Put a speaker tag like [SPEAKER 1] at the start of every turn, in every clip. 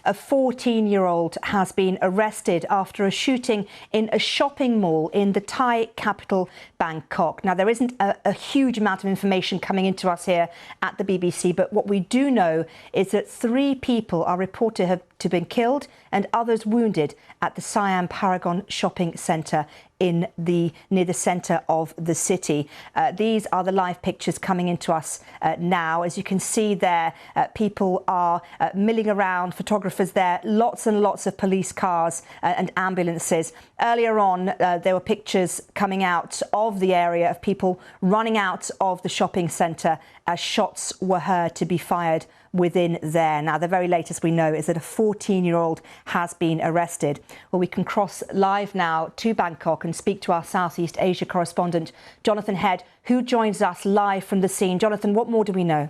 [SPEAKER 1] A 14-year-old has been arrested after a shooting in a shopping mall in the Thai capital, Bangkok. Now, there isn't a huge amount of information coming into us here at the BBC, but what we do know is that 3 people are reported to have been killed and others wounded at the Siam Paragon shopping centre near the centre of the city. These are the live pictures coming into us now. As you can see there, people are milling around, photographers there, lots and lots of police cars and ambulances. Earlier on, there were pictures coming out of the area of people running out of the shopping centre as shots were heard to be fired within there. Now, the very latest we know is that a 14-year-old has been arrested. Well, we can cross live now to Bangkok and speak to our Southeast Asia correspondent, Jonathan Head, who joins us live from the scene. Jonathan, what more do we know?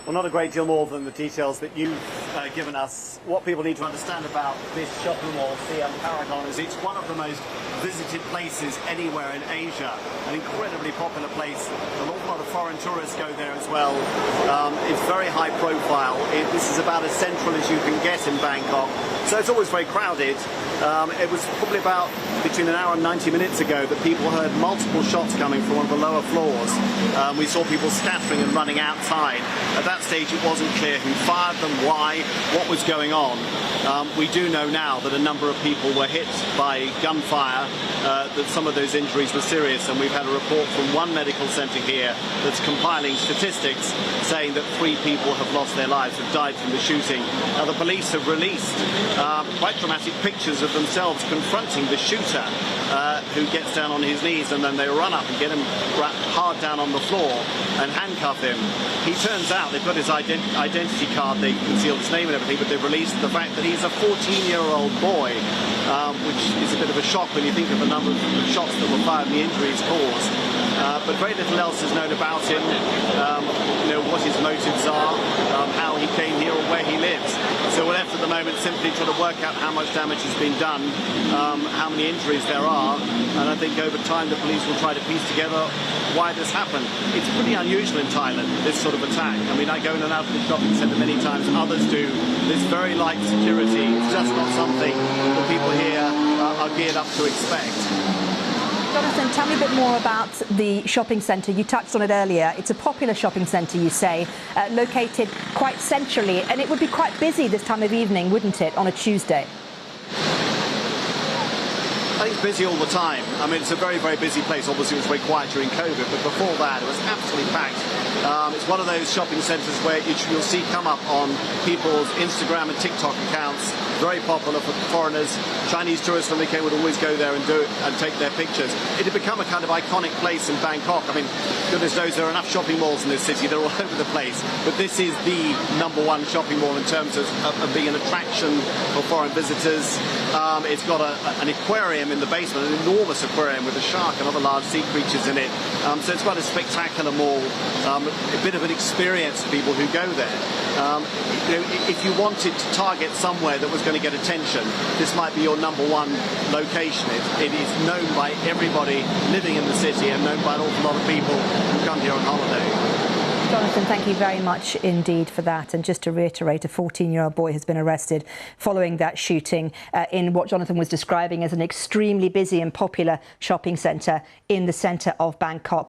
[SPEAKER 2] Well, not a great deal more than the details that you've given us. What people need to understand about this shopping mall, Siam Paragon, is it's one of the most visited places anywhere in Asia. An incredibly popular place. An awful lot of foreign tourists go there as well. It's very high profile. This is about as central as you can get in Bangkok. So it's always very crowded. It was probably about between an hour and 90 minutes ago that people heard multiple shots coming from one of the lower floors. We saw people scattering and running outside. At that stage it wasn't clear who fired them, why, what was going on. We do know now that a number of people were hit by gunfire, that some of those injuries were serious, and we've had a report from one medical centre here that's compiling statistics saying that 3 people have lost their lives, have died from the shooting. Now, the police have released quite dramatic pictures of themselves confronting the shooter, who gets down on his knees, and then they run up and get him hard down on the floor and handcuff him. He turns out they've got his identity card, they concealed his name and everything, but they've released the fact that he's a 14-year-old boy, which is a bit of a shock when you think of the number of shots that were fired and the injuries caused. But very little else is known about him, what his motives are, how he came here or where he lives. So we're left at the moment simply trying to work out how much damage has been done, how many injuries there are, and I think over time the police will try to piece together why this happened. It's pretty unusual in Thailand, this sort of attack. I mean, I go in and out of the shopping centre many times, others do. There's very light security. It's just not something that people here are geared up to expect.
[SPEAKER 1] Jonathan, tell me a bit more about the shopping centre. You touched on it earlier. It's a popular shopping centre, you say, located quite centrally, and it would be quite busy this time of evening, wouldn't it, on a Tuesday?
[SPEAKER 2] I think busy all the time. I mean, it's a very, very busy place. Obviously, it was very quiet during COVID, but before that, it was absolutely packed. It's one of those shopping centres where you'll see come up on people's Instagram and TikTok accounts. Very popular for foreigners. Chinese tourists, when they came, would always go there and do it and take their pictures. It had become a kind of iconic place in Bangkok. I mean, goodness knows there are enough shopping malls in this city. They're all over the place. But this is the #1 shopping mall in terms of being an attraction for foreign visitors. It's got an aquarium in the basement, an enormous aquarium with a shark and other large sea creatures in it. So it's quite a spectacular mall, a bit of an experience for people who go there. If you wanted to target somewhere that was going to get attention, this might be your #1 location. It is known by everybody living in the city and known by an awful lot of people who come here on holiday.
[SPEAKER 1] Jonathan, thank you very much indeed for that. And just to reiterate, a 14-year-old boy has been arrested following that shooting in what Jonathan was describing as an extremely busy and popular shopping centre in the centre of Bangkok.